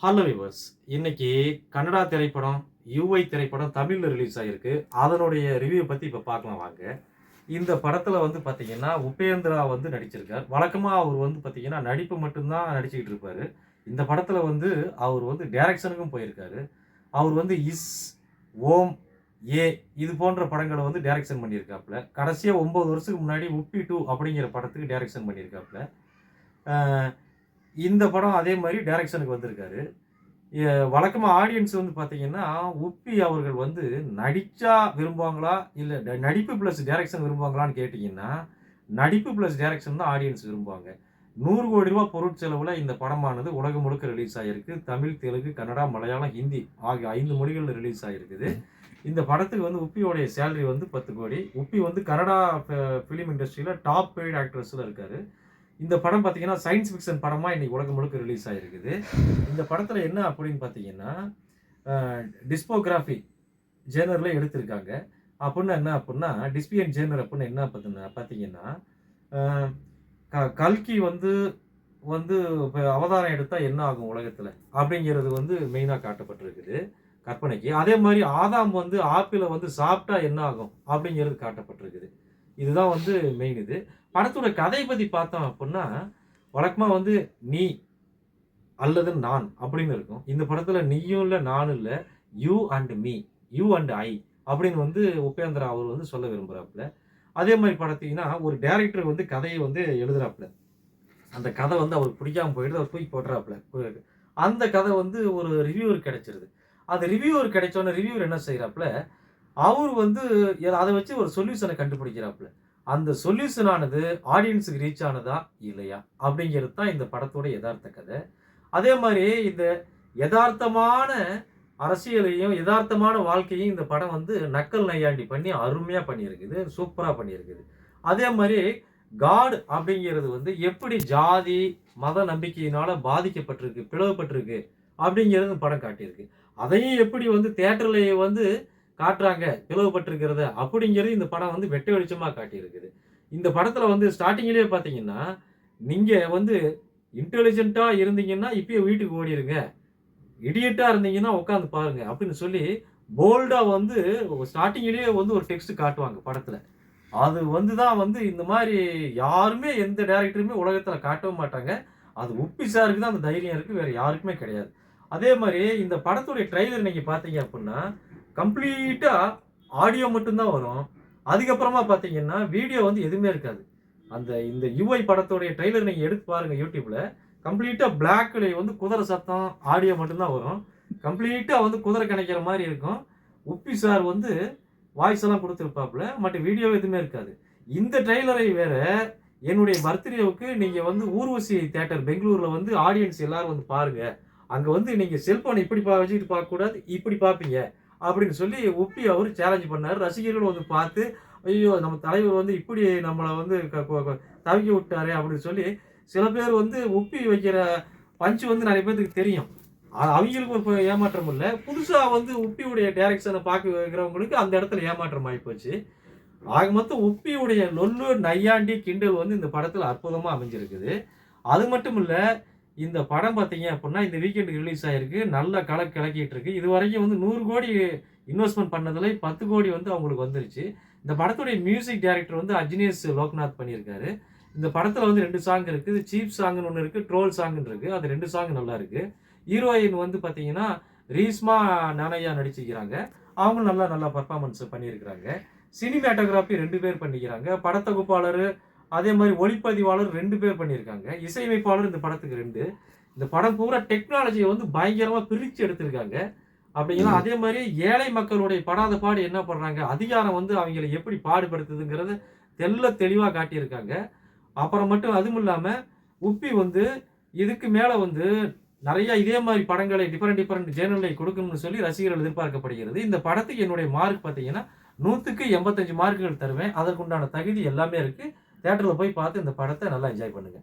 Hello viewers. இன்னைக்கு கன்னடா திரைப்படம், UI திரைப்படம் தமிழ்ல ரிலீஸ் ஆயிருக்கு. அதனுடைய ரிவ்யூ பத்தி இப்ப பார்க்கலாம் வாங்க. இந்த படத்துல வந்து பார்த்தீங்கன்னா, உபேந்திரா வந்து நடிச்சிருக்கார். வழக்கமா அவர் வந்து பார்த்தீங்கன்னா, நடிப்பு மட்டும் தான் நடிச்சுக்கிட்டு இருப்பாரு. இந்த படத்துல வந்து அவர் வந்து டைரக்ஷனுக்கும் போயிருக்காரு. அவர் வந்து இஸ், ஓம், ஏ இது போன்ற படங்கள வந்து டைரக்ஷன் பண்ணியிருக்காப்ல. கடைசியா 9 வருஷத்துக்கு முன்னாடி உப்பி 2 அப்படிங்கிற படத்துக்கு டைரக்ஷன் பண்ணியிருக்காப்ல. அ இந்த படம் அதே மாரி டைரக்ஷனுக்கு வந்திருக்காரு. வழக்கமா ஆடியன்ஸ் வந்து பார்த்தீங்கன்னா, உப்பி அவர்கள் வந்து நடிச்சா விரும்புவாங்களா? இல்ல நடிப்பு பிளஸ் டைரக்ஷன் விரும்புவாங்களான்னு கேட்டீங்கன்னா, நடிப்பு பிளஸ் டைரக்ஷன் தான் ஆடியன்ஸ் விரும்புவாங்க. ரூ. 100,00,00,000 பொருட்செலவுல இந்த படமானது உலகம் முழுக்க ரிலீஸ் ஆயிருக்கு. தமிழ், தெலுங்கு, கன்னடா, மலையாளம், ஹிந்தி ஆகிய 5 மொழிகள்ல ரிலீஸ் ஆயிருக்குது. இந்த படத்துக்கு வந்து உப்பியோடைய சேலரி வந்து 10,00,00,000. உப்பி வந்து கன்னடா ஃபிலிம் இண்டஸ்ட்ரியில டாப் பெய்ட் ஆக்டர்ஸ்ல இருக்காரு. இந்த படம் பார்த்தீங்கன்னா, சயன்ஸ் ஃபிக்ஷன் படமா இன்னைக்கு உலகம் முழுக்க ரிலீஸ் ஆயிருக்குது. இந்த படத்துல என்ன அப்படின்னு பார்த்தீங்கன்னா, அ டிஸ்கோகிராஃபி ஜேர்னர்ல எடுத்திருக்காங்க. அப்புட்ன்னா என்ன அப்புட்ன்னா, டிஸ்பியன் ஜேர்னர் அப்புட்ன்னா என்ன பார்த்தீங்கன்னா, அ கல்கி வந்து வந்து இப்ப அவதாரம் எடுத்தா என்ன ஆகும் உலகத்துல? அப்படிங்கிறது வந்து மெயினா காட்டப்பட்டிருக்குது, கற்பனைக்கு. அதே மாரி ஆதாம் வந்து ஆப்பிள வந்து சாப்பிட்டா என்ன ஆகும்? அப்படிங்கிறது காட்டப்பட்டிருக்குது. இதுதான் வந்து மெயின் இது. படத்தோட கதைய பத்தி பார்த்தோம் அப்புட்ன்னா, வழக்கமா வந்து நீ அல்லது நான் அப்படின்னு இருக்கும். இந்த படத்துல நீயும் இல்ல, நானும் இல்ல. You and me, you and I அப்படின்னு வந்து உபேந்திரா அவர் வந்து சொல்ல விரும்புறாப்ல. அதே மாரி பார்த்தீங்கன்னா, ஒரு டைரக்டர் வந்து கதைய வந்து எழுதுறாப்ல. அந்த கதை வந்து அவருக்கு பிடிக்காம போயிடுது. அவர் தூக்கி போட்டுறாப்ல. அந்த கதை வந்து ஒரு ரிவ்யூவர் கிடைச்சிருது. அது ரிவ்யூவர் கிடைச்சோனே ரிவ்யூவர் என்ன செய்றாப்ல, அவரு வந்து அத வச்சு ஒரு சொல்யூஷன கண்டுபிடிக்கிறாப்ல. அந்த சொல்யூஷன் ஆனது ஆடியன்ஸ்க்கு ரீச் ஆனதா? இல்லையா? அப்படிங்கிறது தான் இந்த படத்தோட எதார்த்த கதை. அதே மாரி இந்த எதார்த்தமான அரசியலையும், எதார்த்தமான வாழ்க்கையும் இந்த படம் வந்து நக்கல் நையாண்டி பண்ணி அருமையா பண்ணியிருக்குது. சூப்பரா பண்ணியிருக்குது. அதே மாரி காட் அப்படிங்கிறது வந்து எப்படி ஜாதி, மத நம்பிக்கையினால பாதிக்கப்பட்டிருக்கு, பிளவுபட்டிருக்கு அப்படிங்கிறது இந்த படம் காட்டியிருக்கு. அதையும் எப்படி வந்து தியேட்டர்ல வந்து காட்டுறாங்க, பிளவுபட்டிருக்கிறத அப்படிங்கிறது இந்த படம் வந்து வெட்ட வெளிச்சமா காட்டியிருக்குது. இந்த படத்துல வந்து ஸ்டார்ட்டிங்லயே பார்த்தீங்கன்னா, நீங்க வந்து இன்டெலிஜென்ட்டா இருந்தீங்கன்னா, இப்பயே வீட்டுக்கு ஓடிருங்க. இடியட்டா இருந்தீங்கன்னா உட்கார்ந்து பாருங்க அப்படின்னு சொல்லி போல்டா வந்து ஸ்டார்ட்டிங்லயே வந்து ஒரு டெக்ஸ்ட் காட்டுவாங்க படத்துல. அது வந்து தான் வந்து இந்த மாரி யாருமே எந்த டைரக்டருமே உலகத்துல காட்டவும் மாட்டாங்க. அது உப்பி சாருக்கு தான் அந்த தைரியம் இருக்கு. வேற யாருக்குமே கிடையாது. அதே மாரி இந்த படத்துடைய ட்ரெய்லர் நீங்க பார்த்தீங்க அப்புட்ன்னா, கம்ப்ளீட்டா ஆடியோ மட்டும் தான் வரும். அதுக்கப்புறமா பார்த்தீங்கன்னா, வீடியோ வந்து எதுவுமே இருக்காது. இந்த யுஐ படத்துடைய ட்ரெய்லர் நீங்க எடுத்து பாருங்க YouTubeல. கம்ப்ளீட்டா பிளாக்ல வந்து குதிரை சத்தம், ஆடியோ மட்டும் தான் வரும். கம்ப்ளீட்டா வந்து குதிரை கணைக்கிற மாரி இருக்கும். உப்பி சார் வந்து வாய்ஸ் எல்லாம் குடுத்திருப்பாப்ல. மத்த வீடியோ எதுவுமே இருக்காது. இந்த ட்ரெய்லரை வேற என்னுடைய பர்த்டேவுக்கு நீங்க வந்து ஊர்வசி தியேட்டர் பெங்களூர்ல வந்து ஆடியன்ஸ் எல்லாரும் வந்து பாருங்க. அங்க வந்து நீங்க செல்போன இப்படி வச்சுக்கிட்டு பார்க்கக்கூடாது. இப்படி பார்ப்பீங்க. அப்படின்னு சொல்லி உப்பி அவரு சேலஞ்ச் பண்ணாரு. ரசிகர்களும் வந்து பார்த்து, ஐயோ! நம்ம தலைவர் வந்து இப்படி நம்மள வந்து க கொ கொ தவிக்க விட்டாரே அப்படின்னு சொல்லி, சில பேர் வந்து உப்பி வைக்கிற பஞ்ச் வந்து நெறைய பேத்துக்கு தெரியும். அவிங்களுக்கு ஒரு ஏமாற்றம் இல்ல. புதுசா வந்து உப்பியுடைய டைரக்ஷன பார்க்க வைக்கிறவங்களுக்கு அந்த இடத்துல ஏமாற்றம் ஆயிப்போச்சு. ஆக மொத்தம் உப்பியுடைய லொள்ளு, நையாண்டி, கிண்டல் வந்து இந்த படத்துல அற்புதமா அமைஞ்சிருக்குது. அது மட்டும் இல்ல, இந்த படம் பார்த்தீங்க அப்புட்ன்னா, இந்த வீக்கெண்டுக்கு ரிலீஸ் ஆயிருக்கு. நல்ல கலக்கிட்டு இருக்கு. இதுவரைக்கும் வந்து 100,00,00,000 இன்வெஸ்ட்மென்ட் பண்ணதுல 10,00,00,000 வந்து அவங்களுக்கு வந்துருச்சு. இந்த படத்துடைய மியூசிக் டைரக்டர் வந்து அஜ்னேஷ் லோக்நாத் பண்ணியிருக்காரு. இந்த படத்துல வந்து 2 சாங் இருக்குது. சீப் சாங்ன்னு ஒண்ணு இருக்கு. ட்ரோல் சாங்ன்னு இருக்கு. அது 2 சாங் நல்லா இருக்கு. ஹீரோயின் வந்து பார்த்தீங்கன்னா, ரீஸ்மா நானையா நடிச்சிருக்கிறாங்க. அவங்களும் நல்லா நல்லா பெர்ஃபார்மன்ஸ் பண்ணியிருக்கிறாங்க. சினிமேட்டோகிராஃபி 2 பேர் பண்ணிக்கிறாங்க. படத்தொகுப்பாளரு, அதே மாரி ஒளிப்பதிவாளர் 2 பேர் பண்ணியிருக்காங்க. இசையமைப்பாளர் இந்த படத்துக்கு 2. இந்த படம் பூரா டெக்னாலஜிய வந்து பயங்கரமா பிரிச்சு எடுத்திருக்காங்க. அப்படிங்களா, அதே மாரி ஏழை மக்களுடைய படாத பாடு என்ன படுறாங்க, அதிகாரம் வந்து அவைங்கள எப்படி பாடுபடுத்துதுங்கிறத தெளிவா காட்டியிருக்காங்க. அப்புறம் மட்டும் அதுவும் இல்லாம, உப்பி வந்து இதுக்கு மேல வந்து நெறைய இதே மாரி படங்களை டிஃபரெண்ட் ஜேர்னல்ல கொடுக்கணும்னு சொல்லி ரசிகர்கள் எதிர்பார்க்கப்படுகிறது. இந்த படத்துக்கு என்னுடைய மார்க் பார்த்தீங்கன்னா, 100க்கு 85 மார்க்குகள் தருவேன். அதற்குண்டான தகுதி எல்லாமே இருக்கு. தியேட்டர்ல போய் பார்த்து இந்த படத்த நல்லா என்ஜாய் பண்ணுங்க.